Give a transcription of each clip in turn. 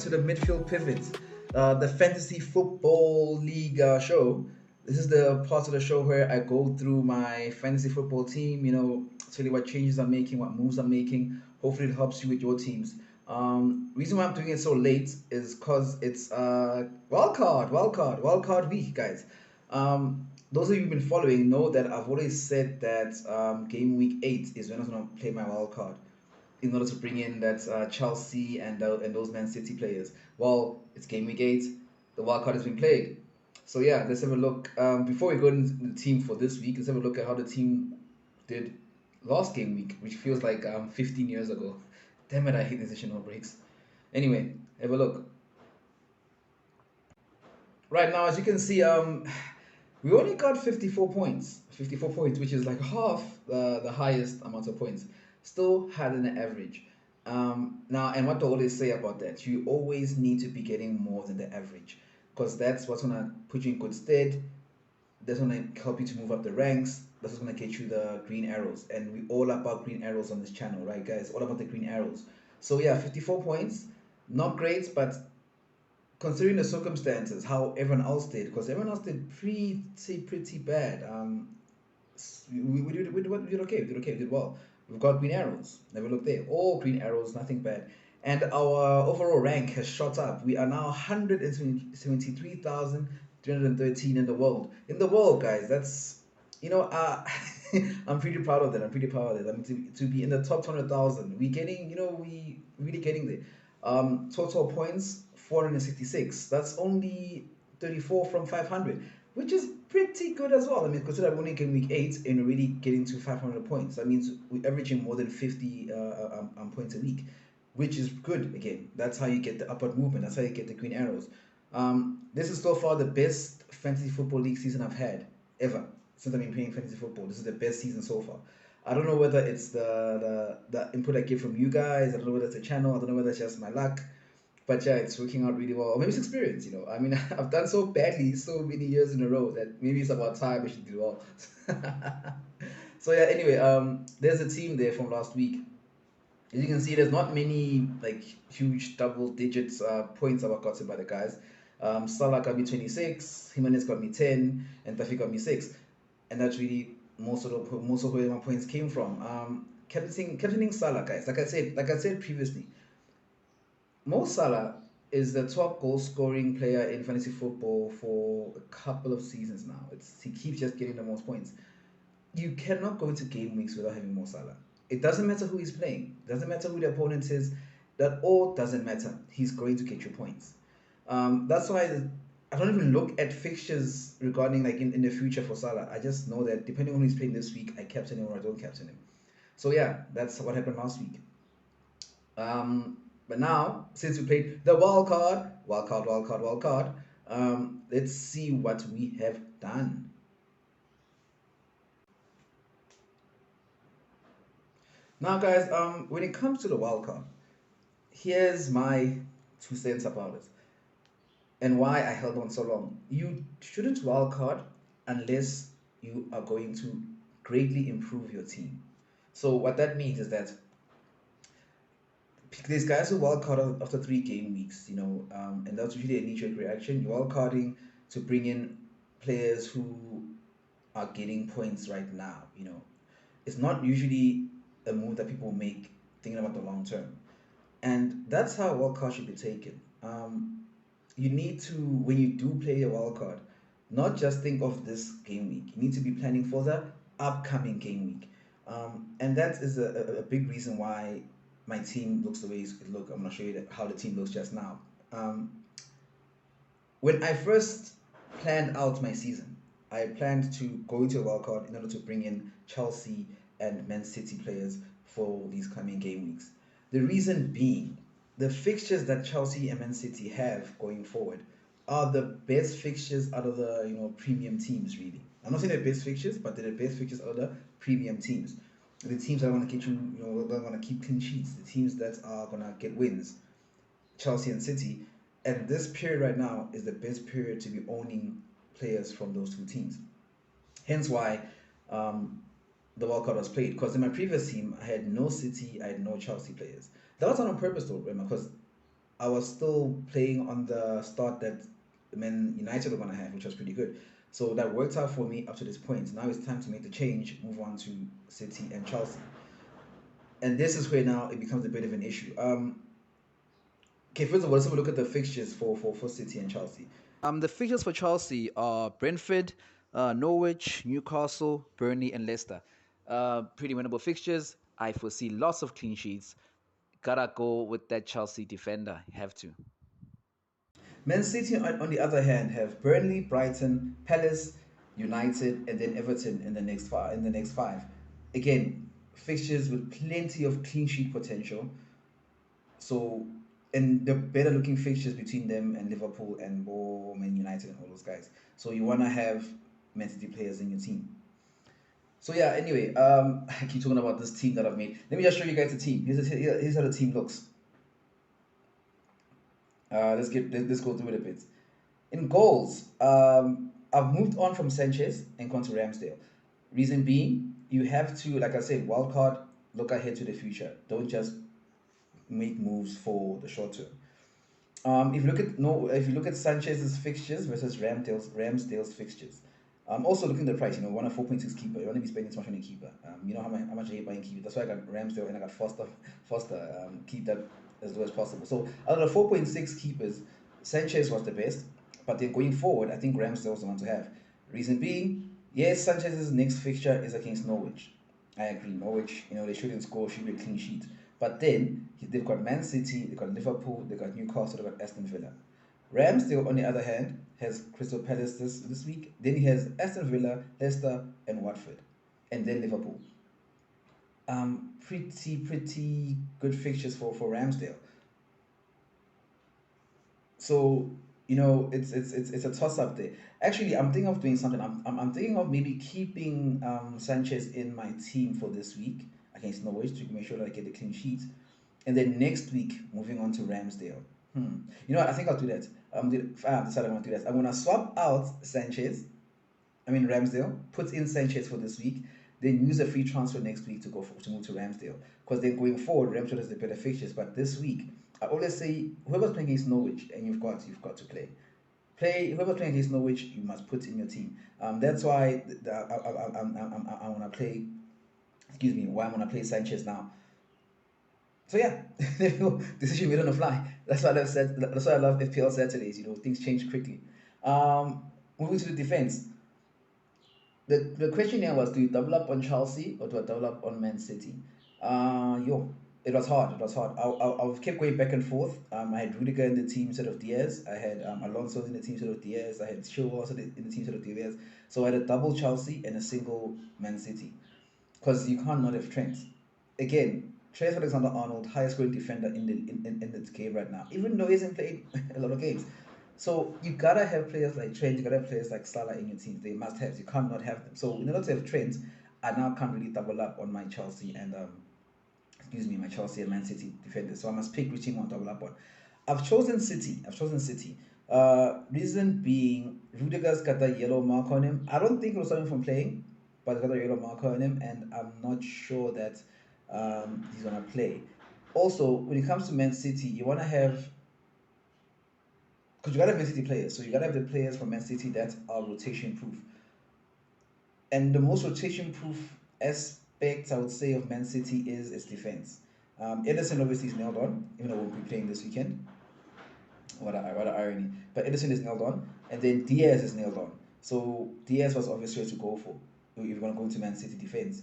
to the Midfield Pivot, the Fantasy Football League show. This is the part of the show where I go through my fantasy football team, tell you what changes I'm making, what moves I'm making. Hopefully, it helps you with your teams. Reason why I'm doing it so late is because it's wild card week, guys. Those of you who've been following know that I've always said that game week 8 is when I'm going to play my wild card in order to bring in that Chelsea and those Man City players. Well, it's game week 8. The wild card has been played. So yeah, let's have a look. Before we go into the team for this week, let's have a look at how the team did last game week, which feels like 15 years ago. Damn it, I hate these additional breaks. Anyway, have a look. Right now, as you can see, we only got 54 points. 54 points, which is like half the highest amount of points. Still had an average. Now, and what I always say about that, you always need to be getting more than the average because that's what's going to put you in good stead. That's going to help you to move up the ranks. That's what's going to get you the green arrows. And we all about green arrows on this channel, right, guys? All about the green arrows. So, yeah, 54 points. Not great, but considering the circumstances, how everyone else did, because everyone else did pretty bad. We did okay. We did okay. We did well. We've got green arrows. Never look there. All green arrows, nothing bad. And our overall rank has shot up. We are now 173,313 in the world. In the world, guys. That's I'm pretty proud of that. I'm pretty proud of that. I mean, to be in the top 200,000, we getting, we really getting there. Total points 466. That's only 34 from 500, which is pretty good as well. I mean, consider I'm only in week 8 and already getting to 500 points. That means we're averaging more than 50 points a week, which is good. Again, that's how you get the upward movement. That's how you get the green arrows. This is so far the best fantasy football league season I've had ever since I've been playing fantasy football. This is the best season so far. I don't know whether it's the input I get from you guys. I don't know whether it's the channel. I don't know whether it's just my luck. But yeah, it's working out really well. Or maybe it's experience. I mean, I've done so badly so many years in a row that maybe it's about time I should do well. So yeah, anyway, there's a team there from last week. As you can see, there's not many like huge double digits points that were gotten by the guys. Salah got me 26, Jimenez got me 10, and Tafi got me 6. And that's really most of where my points came from. Captaining Salah, guys. Like I said previously, Mo Salah is the top goal scoring player in fantasy football for a couple of seasons now. He keeps just getting the most points. You cannot go into game weeks without having Mo Salah. It doesn't matter who he's playing. It doesn't matter who the opponent is. That all doesn't matter. He's going to get you points. That's why I don't even look at fixtures regarding like in the future for Salah. I just know that depending on who he's playing this week, I captain him or I don't captain him. So yeah, that's what happened last week. But now, since we played the wild card, let's see what we have done. Now, guys, when it comes to the wild card, here's my 2 cents about it and why I held on so long. You shouldn't wild card unless you are going to greatly improve your team. So what that means is that these guys who wildcard after 3 game weeks, and that's usually a knee-jerk reaction. You're wildcarding to bring in players who are getting points right now. It's not usually a move that people make thinking about the long term, and that's how wildcard should be taken. You need to, when you do play a wildcard, not just think of this game week. You need to be planning for the upcoming game week, and that is a big reason why my team looks the way it look. I'm gonna show you how the team looks just now. When I first planned out my season, I planned to go into a wildcard in order to bring in Chelsea and Man City players for these coming game weeks. The reason being, the fixtures that Chelsea and Man City have going forward are the best fixtures out of the premium teams. Really, I'm not saying they're best fixtures, but they're the best fixtures out of the premium teams. The teams that are going to get that are going to keep clean sheets, the teams that are going to get wins, Chelsea and City. And this period right now is the best period to be owning players from those two teams. Hence why the World Cup was played. Because in my previous team, I had no City, I had no Chelsea players. That was not on purpose though, remember, because I was still playing on the start that Man United were gonna have, which was pretty good. So that worked out for me up to this point. Now it's time to make the change, move on to City and Chelsea. And this is where now it becomes a bit of an issue. Okay, first of all, let's have a look at the fixtures for City and Chelsea. The fixtures for Chelsea are Brentford, Norwich, Newcastle, Burnley, and Leicester. Pretty winnable fixtures. I foresee lots of clean sheets. Gotta go with that Chelsea defender. Have to. Man City, on the other hand, have Burnley, Brighton, Palace, United, and then Everton in the next five. Again, fixtures with plenty of clean sheet potential. So, and the better looking fixtures between them and Liverpool and Man United and all those guys. So you wanna have Man City players in your team. So yeah. Anyway, I keep talking about this team that I've made. Let me just show you guys the team. Here's how the team looks. Let's go through it a bit. In goals, I've moved on from Sanchez and gone to Ramsdale. Reason being, you have to, like I said, wildcard, look ahead to the future. Don't just make moves for the short term. If you look at Sanchez's fixtures versus Ramsdale's fixtures, also looking at the price, want a 4.6 keeper. You want to be spending so much on a keeper. You know how much I hate buying keeper. That's why I got Ramsdale and I got Foster. Keep that as low as possible. So out of the 4.6 keepers, Sanchez was the best. But then going forward, I think Ramsdale was the one to have. Reason being, yes, Sanchez's next fixture is against Norwich. I agree. Norwich, they shouldn't score, should be a clean sheet. But then they've got Man City, they've got Liverpool, they've got Newcastle, they've got Aston Villa. Ramsdale, on the other hand, has Crystal Palace this week. Then he has Aston Villa, Leicester, and Watford, and then Liverpool. Pretty good fixtures for Ramsdale. So it's a toss up there. Actually, I'm thinking of doing something. I'm thinking of maybe keeping Sanchez in my team for this week against Norwich to make sure that I get a clean sheet, and then next week moving on to Ramsdale. You know what? I think I'll do that. I've decided I want to do that. I'm gonna swap out Ramsdale, put in Sanchez for this week, then use a free transfer next week to move to Ramsdale. Because then going forward, Ramsdale has the better fixtures. But this week, I always say whoever's playing against Norwich and you've got to play. Whoever's playing against Norwich, you must put in your team. That's why I want to play. Excuse me, why I want to play Sanchez now. So yeah, decision made on the fly. That's why I love That's why I love FPL Saturdays. Things change quickly. Moving to the defense. The question here was, do you double up on Chelsea or do I double up on Man City? It was hard. It was hard. I kept going back and forth. I had Rudiger in the team instead of Diaz. I had Alonso in the team instead of Diaz. I had Chilwell also in the team instead of Diaz. So I had a double Chelsea and a single Man City. Because you can't not have Trent. Again, Trent Alexander-Arnold, highest scoring defender in the game right now, even though he hasn't played a lot of games. So you gotta have players like Trent, you gotta have players like Salah in your team. They must have. You can't not have them. So in order to have Trent, I now can't really double up on my Chelsea and my Chelsea and Man City defenders. So I must pick which team I want to double up on. I've chosen City. Reason being, Rudiger's got a yellow mark on him. I don't think it was something from playing, but he's got a yellow mark on him, and I'm not sure that he's gonna play. Also, when it comes to Man City, you wanna have because you gotta have Man City players, so you gotta have the players from Man City that are rotation proof. And the most rotation proof aspect I would say of Man City is its defense. Ederson obviously is nailed on, even though we'll be playing this weekend. What a irony. But Ederson is nailed on, and then Diaz is nailed on. So Diaz was obviously to go for if you're gonna go into Man City defense.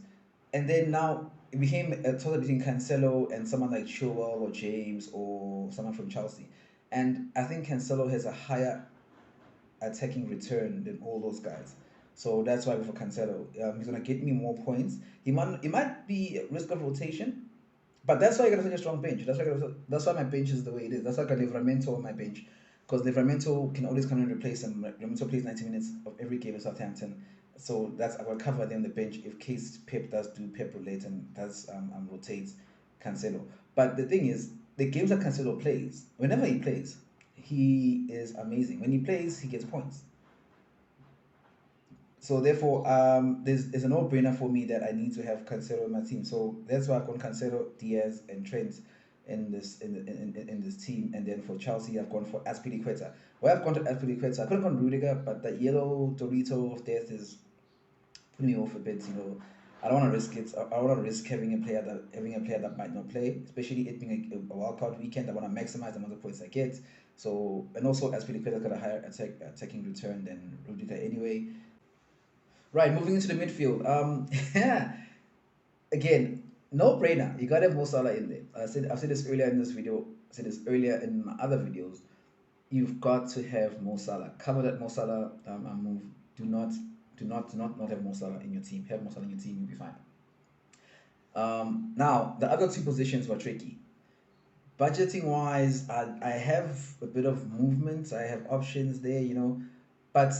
And then now it became a toss between Cancelo and someone like Chilwell or James or someone from Chelsea. And I think Cancelo has a higher attacking return than all those guys. So that's why for Cancelo, he's gonna get me more points. He might be at risk of rotation, but that's why I got such a strong bench. That's why my bench is the way it is. That's why I got Livramento on my bench, because Livramento can always come and replace him. Livramento plays 90 minutes of every game in Southampton, so that's I will cover them on the bench if case Pep does do Pep relate and does rotates Cancelo. But the thing is, the games that Cancelo plays, whenever he plays, he is amazing. When he plays, he gets points. So therefore, there's a no-brainer for me that I need to have Cancelo in my team. So that's why I've gone Cancelo, Diaz, and Trent in this team. And then for Chelsea, I've gone for Aspilicueta. Well, I've gone to Aspilicueta. I could have gone Rudiger, but the yellow Dorito of death is putting me off a bit. I don't want to risk it. I don't want to risk having a player that might not play, especially it being a wild card weekend. I want to maximize the amount of points I get. So, and also Aspilicueta got a higher attacking return than Rudiger anyway. Right, moving into the midfield. Again, no brainer. You gotta have Mo Salah in there. I've said this earlier in this video. I said this earlier in my other videos. You've got to have Mo Salah. Cover that Mo Salah and move. Do not, not have Mo Salah in your team. Have Mo Salah in your team, you'll be fine. Now the other two positions were tricky. Budgeting wise, I have a bit of movement. I have options there, but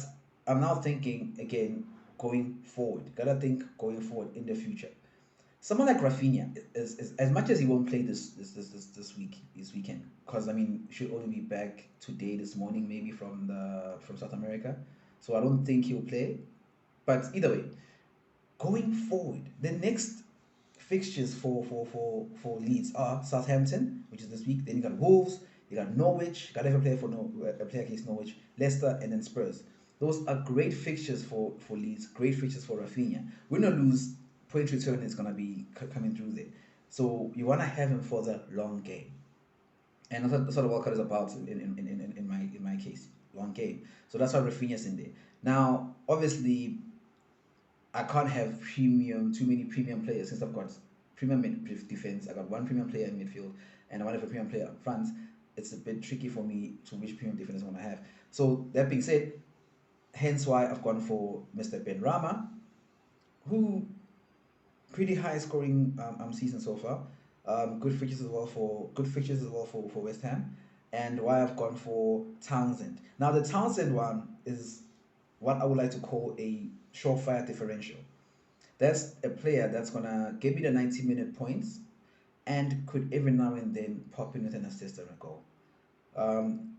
I'm now thinking again going forward. Gotta think going forward in the future. Someone like Rafinha is as much as he won't play this weekend, because I mean should only be back today, this morning, maybe from South America. So I don't think he'll play. But either way, going forward, the next fixtures for Leeds are Southampton, which is this week. Then you got Wolves, you got Norwich. Got to have a player a player against Norwich, Leicester, and then Spurs. Those are great fixtures for Leeds. Great fixtures for Rafinha. Win or lose, point return is gonna be coming through there. So you wanna have him for the long game, and that's what the World Cup is about in my case, long game. So that's why Rafinha's in there. Now, obviously, I can't have too many premium players since I've got premium defense. I got one premium player in midfield, and I want to have a premium player up front. It's a bit tricky for me to which premium defense I want to have. So that being said, hence why I've gone for Mr. Ben Rama, who pretty high scoring season so far. Good fixtures as well for West Ham, and why I've gone for Townsend. Now the Townsend one is what I would like to call a surefire differential. That's a player that's gonna give me the 90-minute points and could every now and then pop in with an assist or a goal.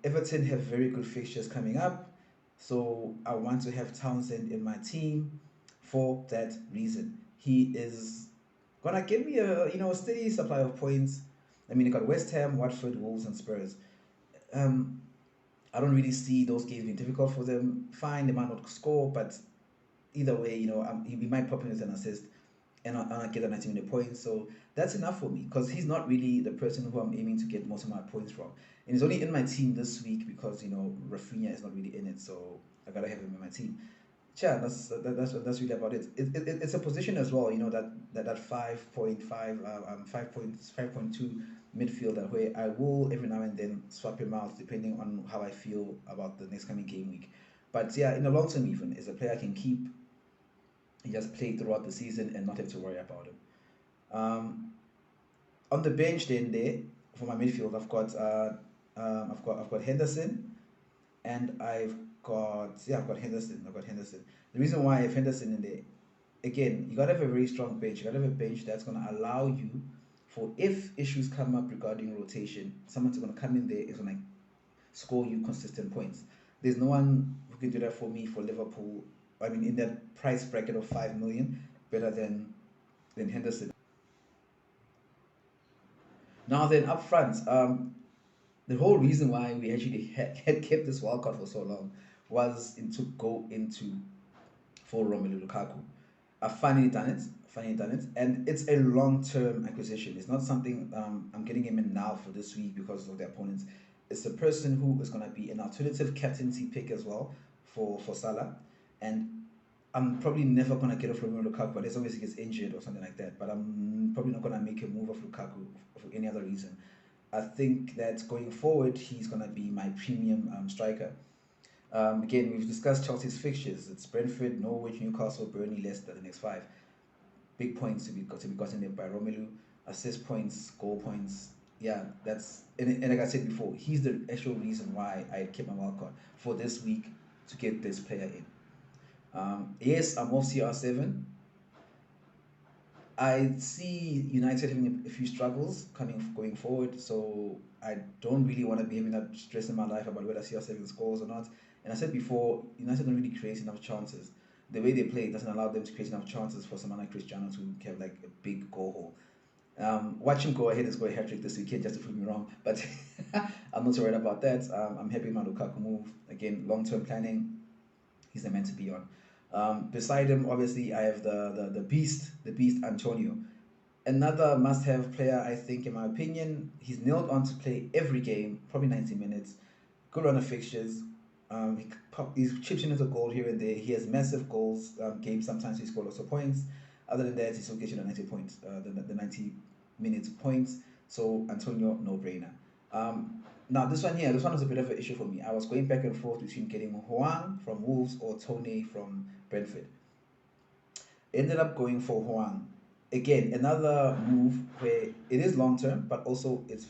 Everton have very good fixtures coming up, so I want to have Townsend in my team for that reason. He is gonna give me a steady supply of points. I mean, you got West Ham, Watford, Wolves, and Spurs. Um, I don't really see those games being difficult for them. Fine, they might not score, but either way, he might pop in with an assist and I get a 90-minute points. So that's enough for me because he's not really the person who I'm aiming to get most of my points from. And he's only in my team this week because Rafinha is not really in it, so I gotta have him in my team. Yeah, that's really about it. It's a position as well, that 5.2 midfielder where I will every now and then swap him out depending on how I feel about the next coming game week. But yeah, in the long term, even is a player I can keep. He just play throughout the season and not have to worry about him. Um, on the bench, then there for my midfield, I've got Henderson, and I've got Henderson. I've got Henderson. The reason why I have Henderson in there, again, you gotta have a very strong bench. You gotta have a bench that's gonna allow you for if issues come up regarding rotation, someone's gonna come in there is gonna score you consistent points. There's no one who can do that for me for Liverpool. I mean, in that price bracket of 5 million, better than Henderson. Now then, up front, the whole reason why we actually had kept this wild card for so long was to go into for Romelu Lukaku. I've finally done it. Finally done it, and it's a long-term acquisition. It's not something I'm getting him in now for this week because of the opponents. It's a person who is going to be an alternative captaincy pick as well for Salah, and I'm probably never going to get it from Lukaku unless obviously he gets injured or something like that. But I'm probably not going to make a move of Lukaku for any other reason. I think that going forward, he's going to be my premium striker. Again, we've discussed Chelsea's fixtures. It's Brentford, Norwich, Newcastle, Burnley, Leicester, the next five. Big points to be gotten there by Romelu. Assist points, goal points. Yeah, and like I said before, he's the actual reason why I kept my wild card for this week to get this player in. Yes, I'm off CR7. I see United having a few struggles going forward, so I don't really want to be having that stress in my life about whether CR7 scores or not. And I said before, United don't really create enough chances. The way they play doesn't allow them to create enough chances for someone like Cristiano to have like a big goal hole. Watch him go ahead and score a hat trick this weekend just to prove me wrong. But I'm not worried about that. I'm happy with my Lukaku move. Again, long term planning. He's the man to be on. Beside him, obviously, I have the beast Antonio. Another must-have player, I think, in my opinion. He's nailed on to play every game, probably 90 minutes. Good run of fixtures. He's chips in into goal here and there. He has massive goals. Games sometimes he scores lots of points. Other than that, he still gets you the 90 points, the 90 minutes points. So Antonio, no brainer. Now this one was a bit of an issue for me. I was going back and forth between getting Huang from Wolves or Tony from Brentford. Ended up going for Huang. Again, another move where it is long term, but also it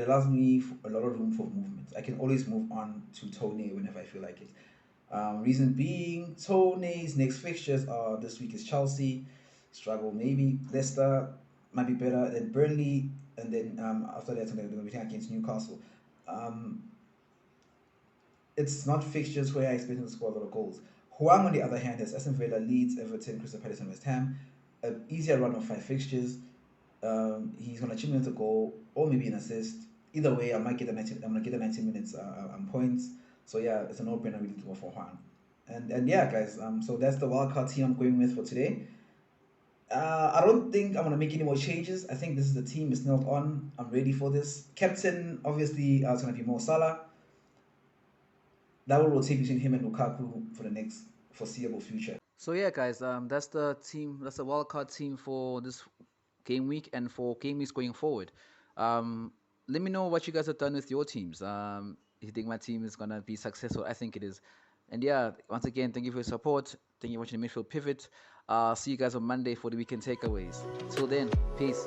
allows me a lot of room for movement. I can always move on to Tony whenever I feel like it. Reason being, Tony's next fixtures are this week is Chelsea, struggle maybe. Leicester might be better than Burnley, and then after that they're going to be playing against Newcastle. Um, it's not fixtures where I expect him to score a lot of goals. Huang, on the other hand, has Aston Villa, Leeds, Everton, Crystal Palace, and West Ham. An easier run of 5 fixtures. He's gonna chip in a goal or maybe an assist. Either way, I might get the 90. I'm gonna get the 90 minutes points. So yeah, it's a no-brainer really to go for Juan. And yeah, guys. So that's the wildcard team I'm going with for today. I don't think I'm gonna make any more changes. I think this is the team. It's nailed on. I'm ready for this. Captain, obviously, is gonna be Mo Salah. That will rotate between him and Lukaku for the next foreseeable future. So yeah, guys, that's the team. That's the wildcard team for this game week and for game weeks going forward. Let me know what you guys have done with your teams. If you think my team is gonna be successful, I think it is. And yeah, once again, thank you for your support. Thank you for watching the midfield pivot. See you guys on Monday for the weekend takeaways. Till then, peace.